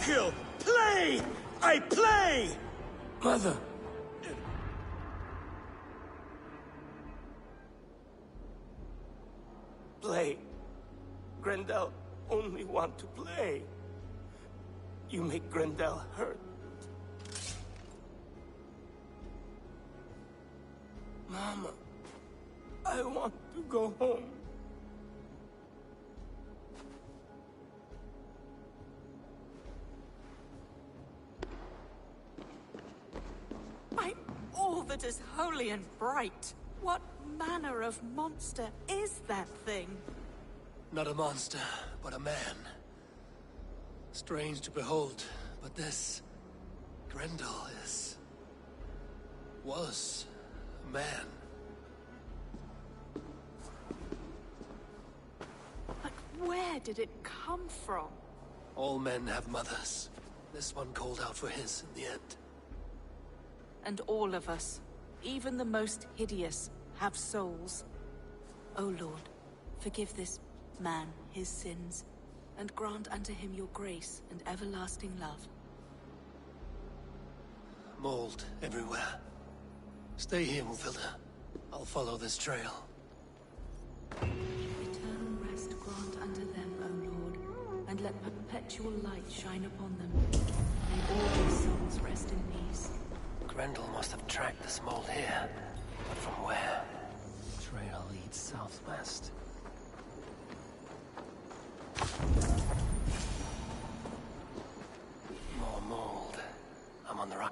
kill! Play! I play! Mother! Play. Grendel only want to play. You make Grendel hurt. Mama, I want to go home. By all that is holy and bright, what manner of monster is that thing? Not a monster, but a man. Strange to behold, but this... Grendel was a man. But where did it come from? All men have mothers. This one called out for his in the end. And all of us, even the most hideous, have souls. O Lord, forgive this man his sins, and grant unto him your grace and everlasting love. Mold everywhere. Stay here, Mufilda. I'll follow this trail. Eternal rest grant unto them, O Lord, and let perpetual light shine upon them. May all their souls rest in peace. Grendel must have tracked this mold here. But from where? The trail leads southwest. More mold. I'm on the right.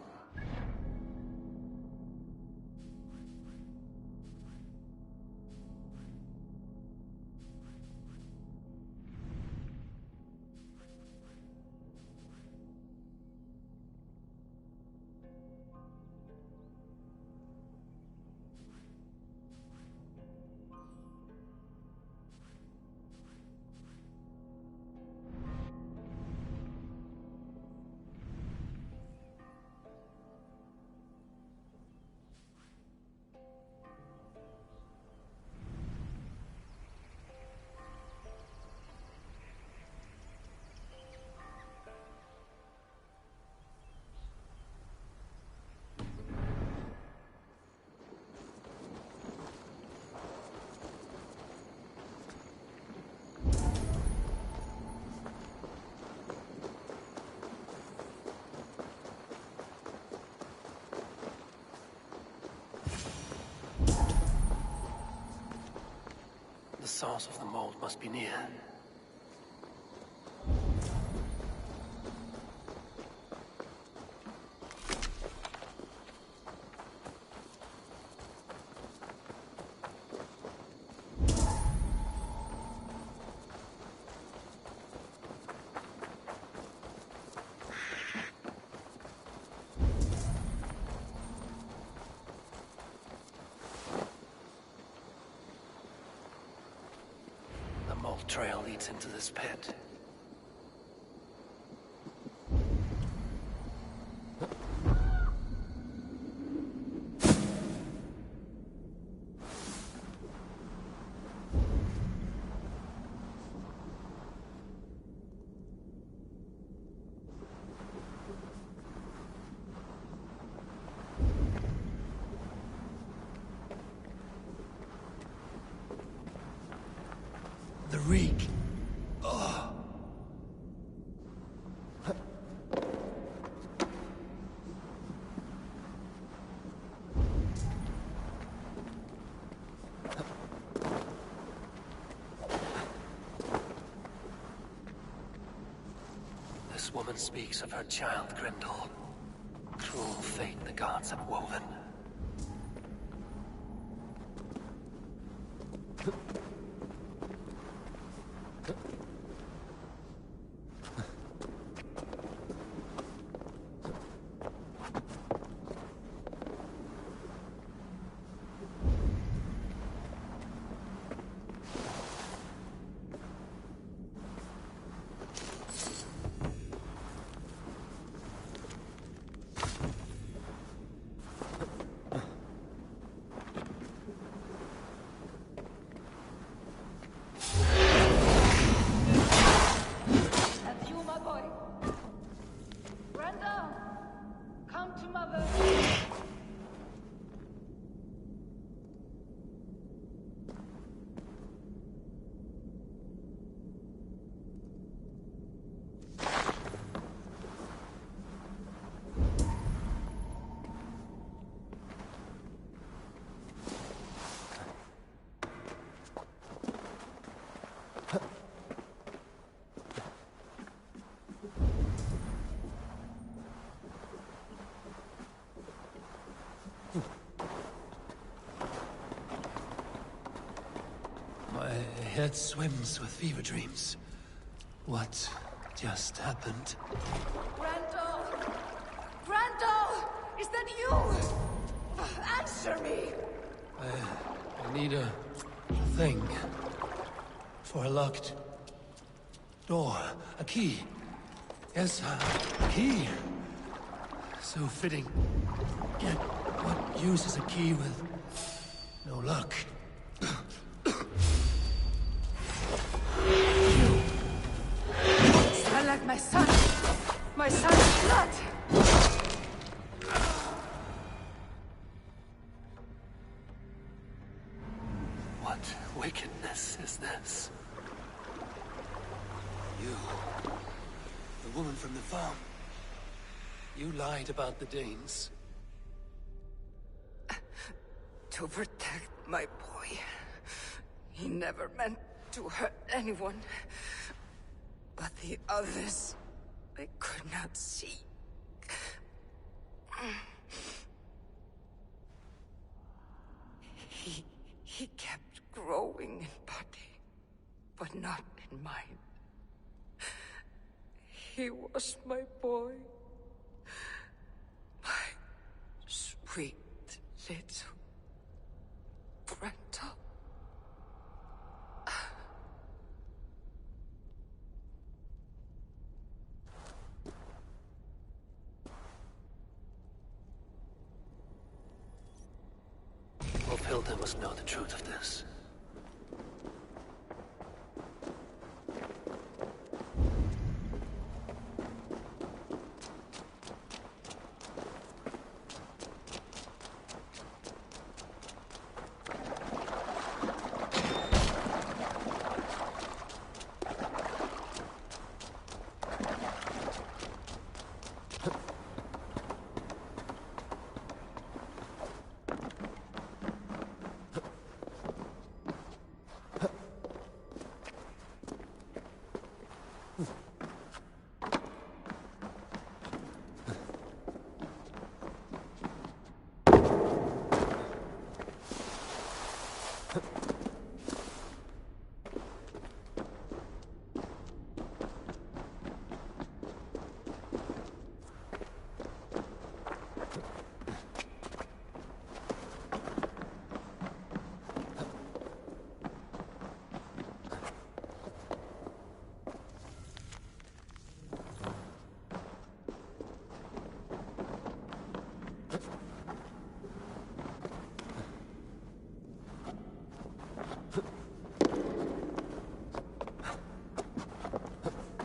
The source of the mold must be near. Trail leads into this pit. The reek. Oh. This woman speaks of her child, Grendel. Cruel fate the gods have woven. head swims with fever dreams. What just happened? Randall! Randall! Is that you? Answer me! I need a thing. For a locked door. A key. Yes, a key. So fitting. Yet, what use is a key with no luck? Smell like my son! My son's blood! What wickedness is this? You, the woman from the farm. You lied about the Danes. To protect my boy. He never meant to hurt anyone. But the others, I could not see. He kept growing in body, but not in mind. He was my boy. My sweet little Randall. Hilda must know the truth of this.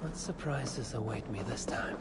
What surprises await me this time?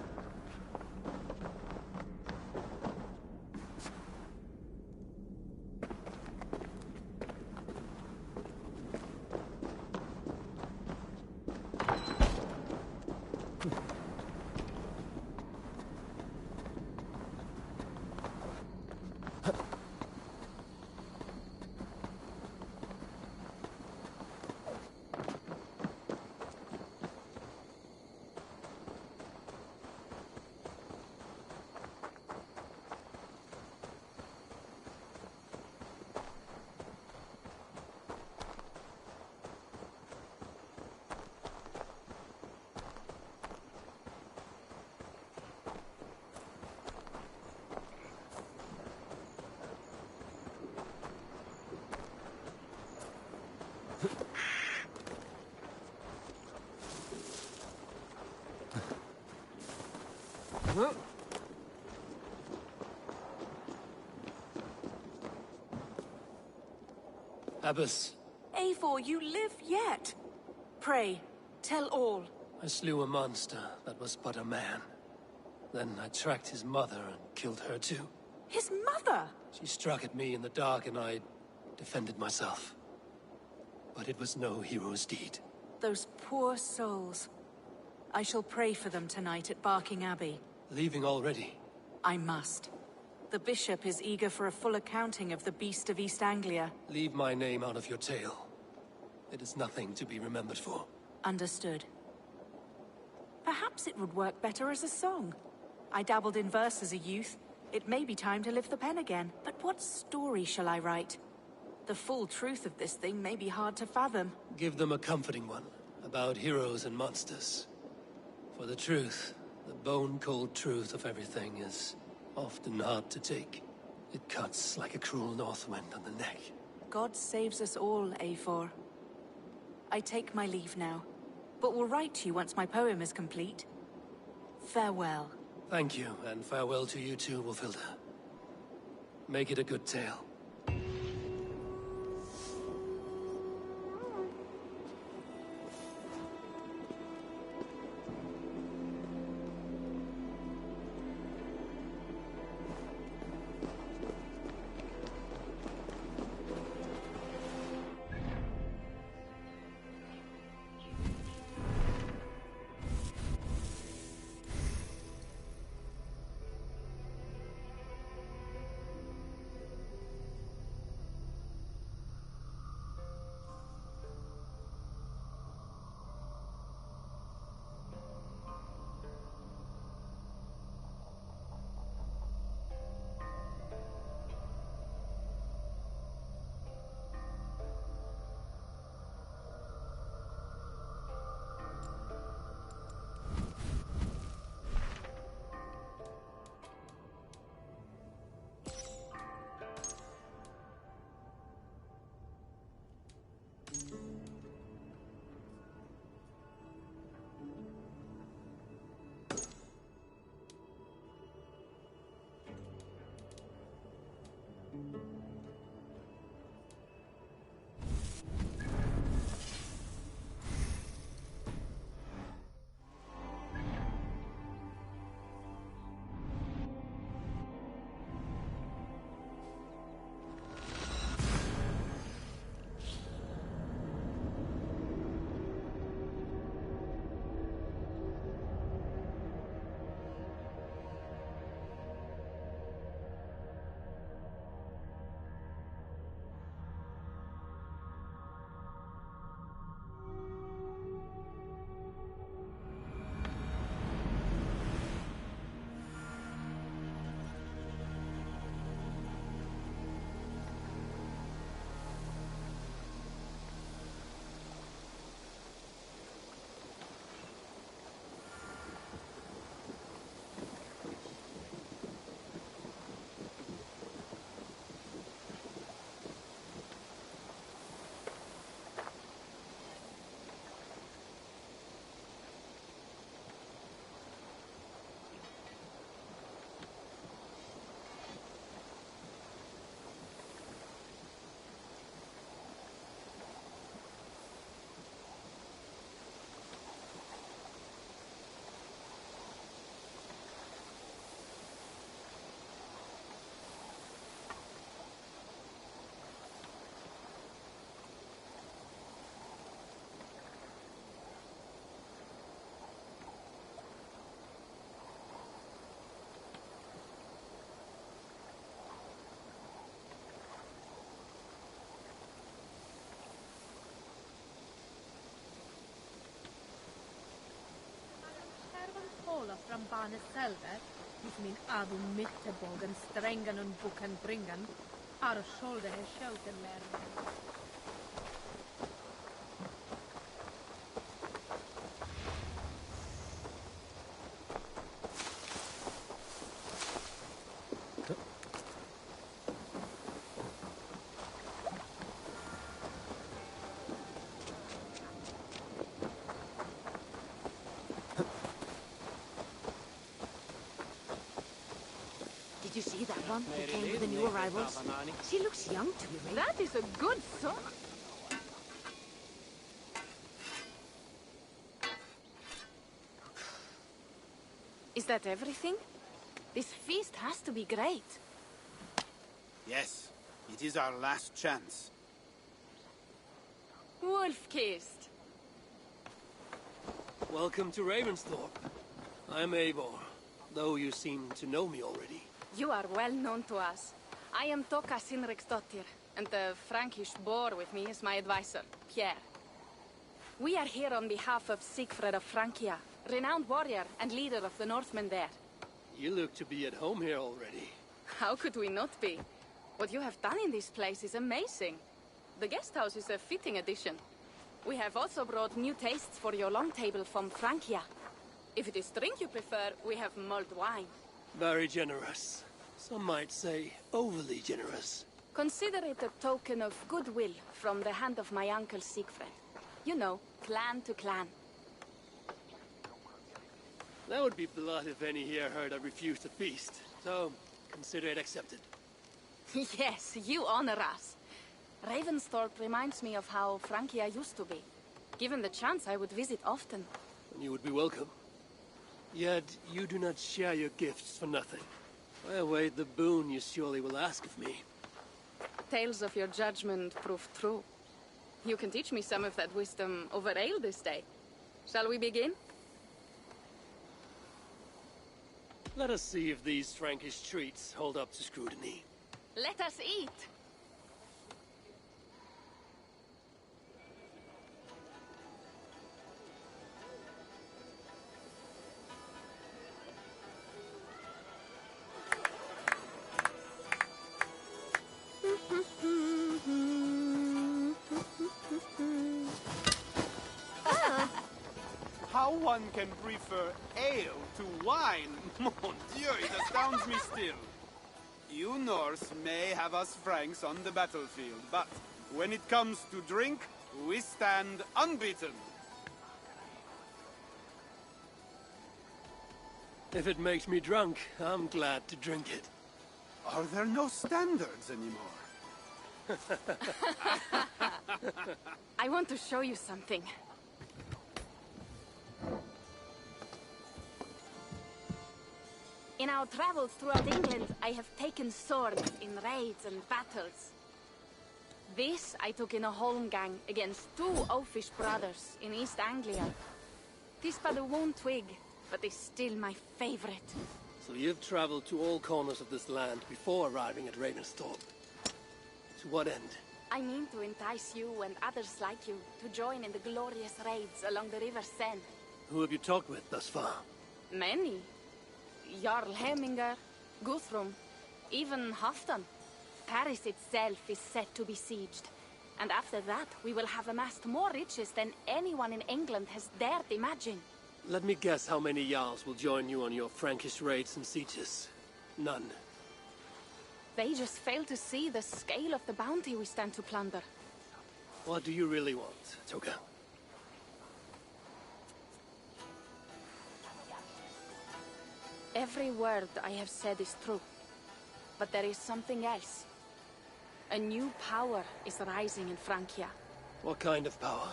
Abbess. Eivor, you live yet. Pray, tell all. I slew a monster that was but a man. Then I tracked his mother and killed her too. His mother? She struck at me in the dark and I defended myself. But it was no hero's deed. Those poor souls. I shall pray for them tonight at Barking Abbey. Leaving already? I must. The bishop is eager for a full accounting of the Beast of East Anglia. Leave my name out of your tale. It is nothing to be remembered for. Understood. Perhaps it would work better as a song. I dabbled in verse as a youth. It may be time to lift the pen again. But what story shall I write? The full truth of this thing may be hard to fathom. Give them a comforting one, about heroes and monsters. For the truth, the bone-cold truth of everything is often hard to take. It cuts like a cruel north wind on the neck. God saves us all, Eivor. I take my leave now, but will write to you once my poem is complete. Farewell. Thank you, and farewell to you too, Wolfilda. Make it a good tale. From Barnes Selver, is min adu mittebog en strängen en boken bringen, ar shoulder her shelter mer. Did you see that one who came with the new arrivals? She looks young to me, right? That is a good song. Is that everything? This feast has to be great. Yes, it is our last chance. Wolf-kissed. Welcome to Ravensthorpe. I'm Eivor, though you seem to know me already. You are well known to us. I am Toka Sinriksdottir, and the Frankish boar with me is my advisor, Pierre. We are here on behalf of Sigfrid of Francia, renowned warrior and leader of the Northmen there. You look to be at home here already. How could we not be? What you have done in this place is amazing. The guest house is a fitting addition. We have also brought new tastes for your long table from Francia. If it is drink you prefer, we have mulled wine. Very generous. Some might say overly generous. Consider it a token of goodwill from the hand of my uncle Siegfried. You know, clan to clan. That would be blood if any here heard I refused a feast. So, consider it accepted. Yes, you honor us. Ravensthorpe reminds me of how Francia used to be. Given the chance, I would visit often. And you would be welcome. Yet, you do not share your gifts for nothing. I await the boon you surely will ask of me. Tales of your judgment prove true. You can teach me some of that wisdom over ale this day. Shall we begin? Let us see if these Frankish treats hold up to scrutiny. Let us eat! How one can prefer ale to wine? Mon Dieu, it astounds me still. You Norse may have us Franks on the battlefield, but when it comes to drink, we stand unbeaten. If it makes me drunk, I'm glad to drink it. Are there no standards anymore? I want to show you something. In our travels throughout England, I have taken swords in raids and battles. This I took in a holmgang against 2 oafish brothers in East Anglia. Tis but a worn twig, but is still my favorite. So you've traveled to all corners of this land before arriving at Ravensthorpe. To what end? I mean to entice you and others like you to join in the glorious raids along the River Seine. Who have you talked with thus far? Many. Jarl Heminger, Guthrum, even Halfdan. Paris itself is set to be sieged. And after that, we will have amassed more riches than anyone in England has dared imagine. Let me guess how many Jarls will join you on your Frankish raids and sieges. None. They just fail to see the scale of the bounty we stand to plunder. What do you really want, Toga? Every word I have said is true. But there is something else. A new power is rising in Francia. What kind of power?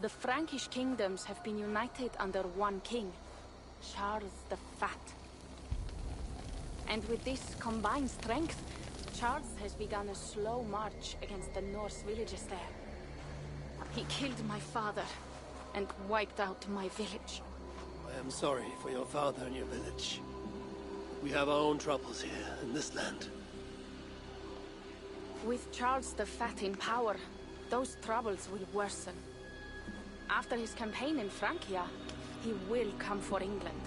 The Frankish kingdoms have been united under one king, Charles the Fat. And with this combined strength, Charles has begun a slow march against the Norse villages there. He killed my father and wiped out my village. I am sorry for your father and your village. We have our own troubles here in this land. With Charles the Fat in power, those troubles will worsen. After his campaign in Francia, he will come for England.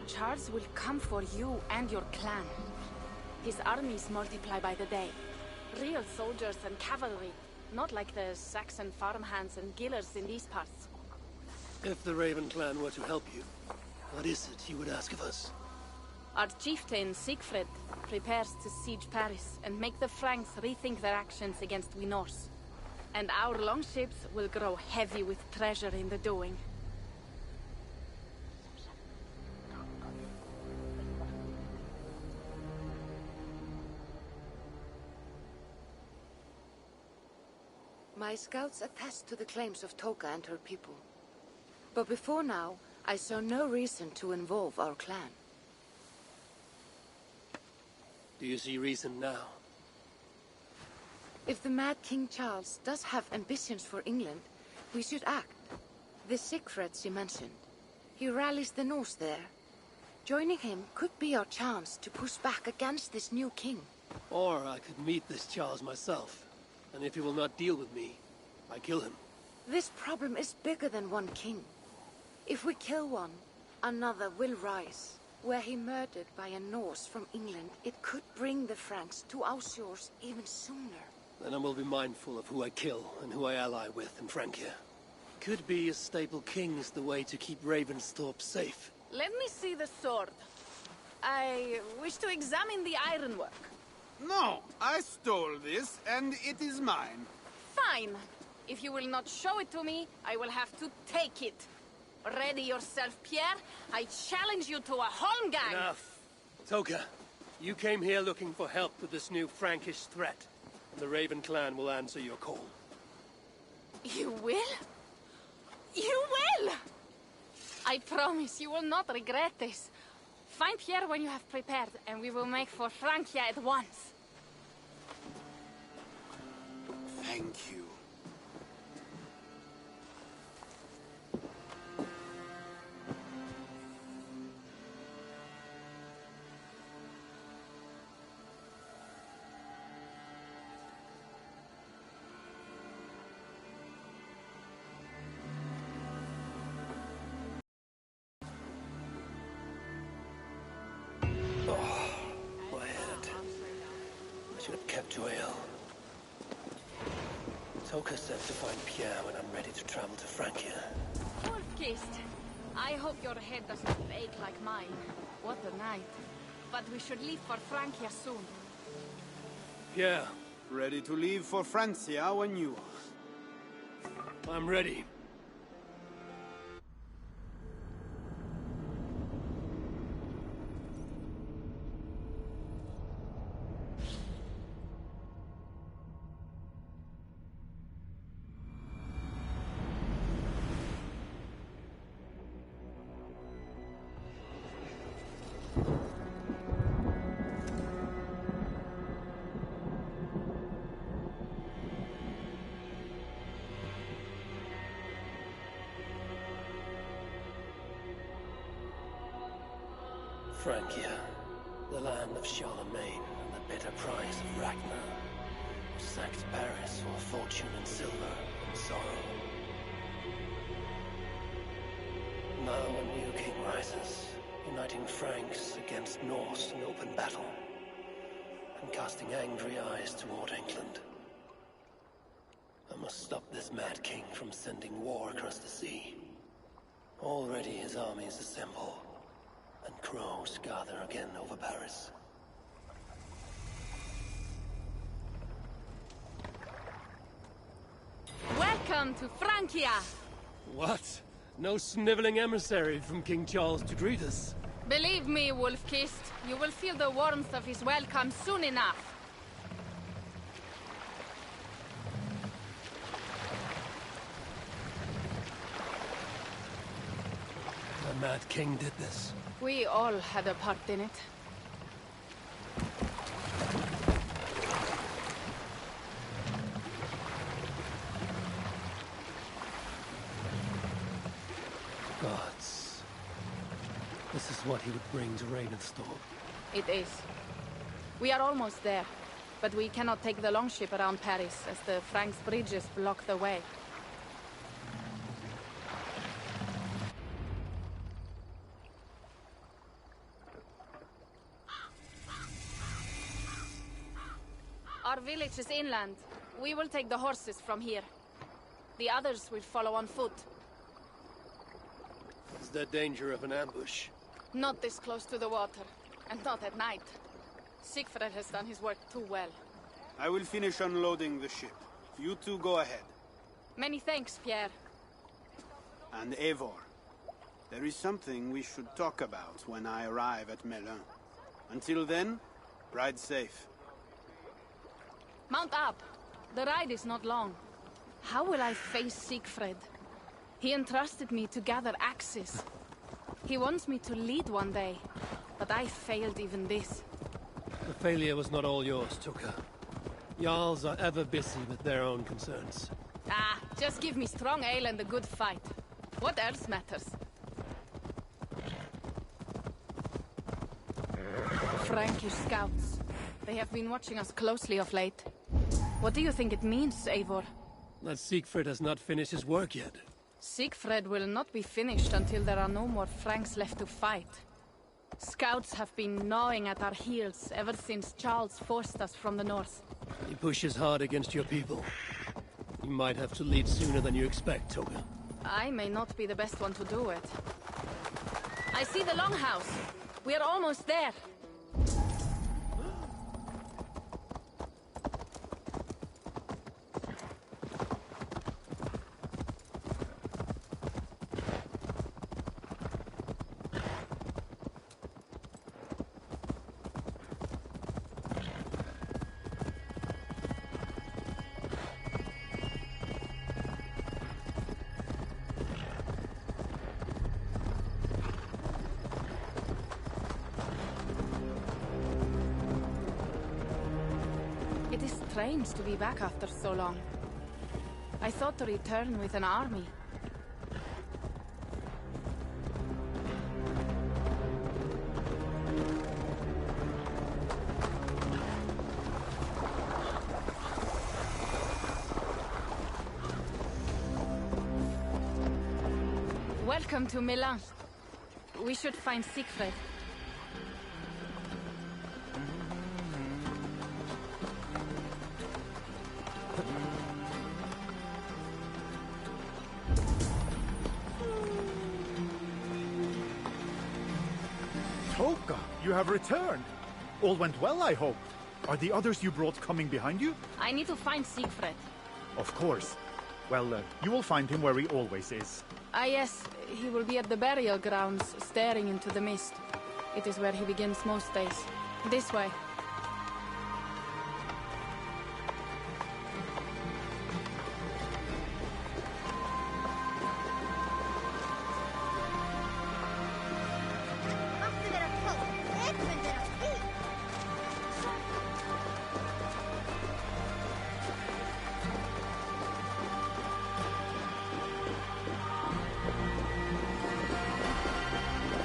Charles will come for you and your clan. His armies multiply by the day. Real soldiers and cavalry, not like the Saxon farmhands and gillers in these parts. If the Raven clan were to help you, what is it you would ask of us? Our chieftain, Siegfried, prepares to siege Paris and make the Franks rethink their actions against we Norse. And our longships will grow heavy with treasure in the doing. My scouts attest to the claims of Toka and her people. But before now, I saw no reason to involve our clan. Do you see reason now? If the mad King Charles does have ambitions for England, we should act. The Siegfried you mentioned, he rallies the Norse there. Joining him could be our chance to push back against this new king. Or I could meet this Charles myself, and if he will not deal with me, I kill him. This problem is bigger than one king. If we kill one, another will rise. Were he murdered by a Norse from England, it could bring the Franks to our shores even sooner. Then I will be mindful of who I kill and who I ally with in Francia. Could be a stable king is the way to keep Ravensthorpe safe. Let me see the sword. I wish to examine the ironwork. No, I stole this, and it is mine. Fine. If you will not show it to me, I will have to take it. Ready yourself, Pierre. I challenge you to a holmgang. Enough. Toka, you came here looking for help with this new Frankish threat. And the Raven clan will answer your call. You will? You will! I promise you will not regret this. Find Pierre when you have prepared, and we will make for Francia at once. Thank you. Toka said to find Pierre when I'm ready to travel to Francia. Wolf-kissed. I hope your head doesn't ache like mine. What a night. But we should leave for Francia soon. Pierre. Ready to leave for Francia when you are. I'm ready. Francia, the land of Charlemagne and the bitter price of Ragnar, who sacked Paris for fortune and silver and sorrow. Now a new king rises, uniting Franks against Norse in open battle, and casting angry eyes toward England. I must stop this mad king from sending war across the sea. Already his armies assemble, and crows gather again over Paris. Welcome to Francia! What? No sniveling emissary from King Charles to greet us? Believe me, Wolf-kissed, you will feel the warmth of his welcome soon enough. The Mad King did this. We all had a part in it. Gods. This is what he would bring to Ravensthorpe. It is. We are almost there, but we cannot take the longship around Paris as the Franks' bridges block the way. Our village is inland. We will take the horses from here. The others will follow on foot. Is there danger of an ambush? Not this close to the water, and not at night. Siegfried has done his work too well. I will finish unloading the ship. You two go ahead. Many thanks, Pierre. And Eivor. There is something we should talk about when I arrive at Melun. Until then, ride safe. Mount up. The ride is not long. How will I face Siegfried? He entrusted me to gather axes. He wants me to lead one day, but I failed even this. The failure was not all yours, Tuka. Jarls are ever busy with their own concerns. Ah, just give me strong ale and a good fight. What else matters? Frankish scouts. They have been watching us closely of late. What do you think it means, Eivor? That Siegfried has not finished his work yet. Siegfried will not be finished until there are no more Franks left to fight. Scouts have been gnawing at our heels ever since Charles forced us from the north. He pushes hard against your people. You might have to lead sooner than you expect, Toga. I may not be the best one to do it. I see the longhouse. We are almost there. It is strange to be back after so long. I thought to return with an army. Welcome to Milan. We should find Siegfried. Toga, you have returned. All went well, I hope. Are the others you brought coming behind you? I need to find Siegfried. Of course. Well, you will find him where he always is. Ah yes, he will be at the burial grounds, staring into the mist. It is where he begins most days. This way.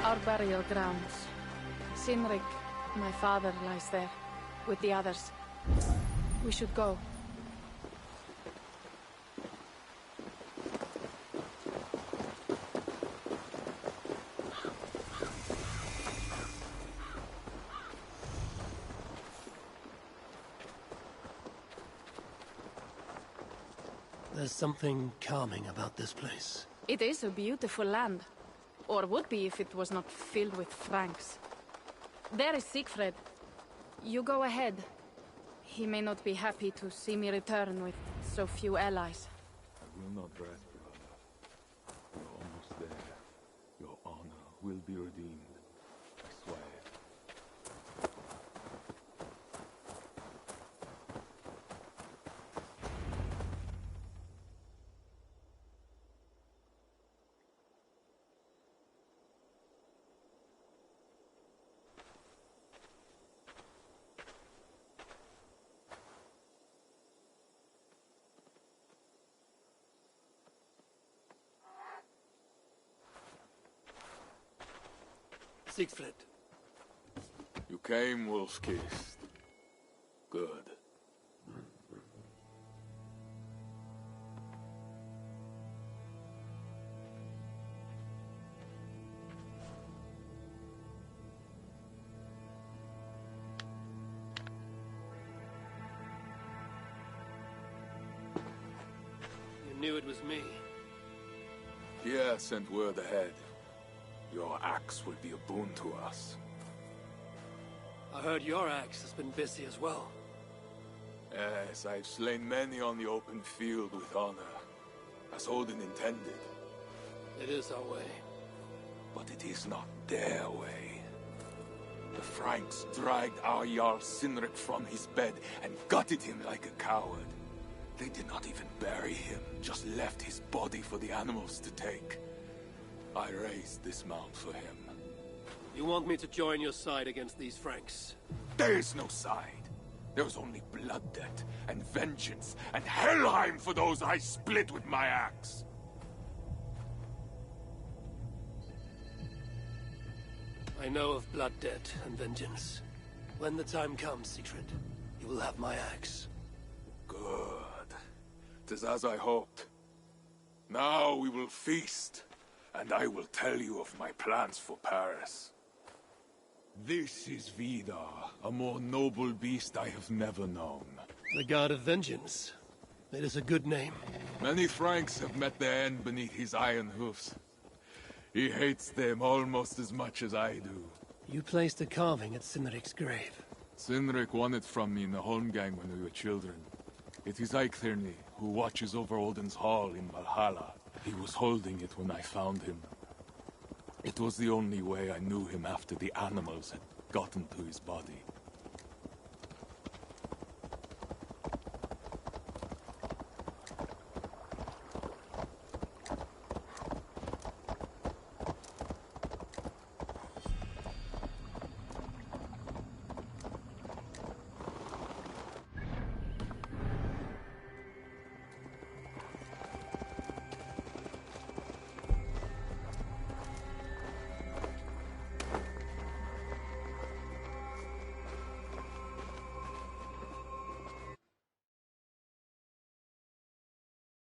Our burial grounds. Sinrik, my father, lies there, with the others. We should go. There's something calming about this place. It is a beautiful land. Or would be if it was not filled with Franks. There is Siegfried. You go ahead. He may not be happy to see me return with so few allies. I will not rest, brother. You're almost there. Your honor will be redeemed. I swear it. Siegfried. You came, wolf-kissed. Good. You knew it was me. Pierre sent word ahead. Your axe would be a boon to us. I heard your axe has been busy as well. Yes, I've slain many on the open field with honor, as Odin intended. It is our way. But it is not their way. The Franks dragged our Jarl Sinrik from his bed and gutted him like a coward. They did not even bury him, just left his body for the animals to take. I raised this mound for him. You want me to join your side against these Franks? There is no side. There is only blood debt, and vengeance, and Helheim for those I split with my axe. I know of blood debt and vengeance. When the time comes, Siegfried, you will have my axe. Good. 'Tis as I hoped. Now we will feast. And I will tell you of my plans for Paris. This is Vidar, a more noble beast I have never known. The god of vengeance. It is a good name. Many Franks have met their end beneath his iron hoofs. He hates them almost as much as I do. You placed a carving at Cynric's grave. Cynric won it from me in the Holmgang when we were children. It is Eiktherni, who watches over Odin's Hall in Valhalla. He was holding it when I found him. It was the only way I knew him after the animals had gotten to his body.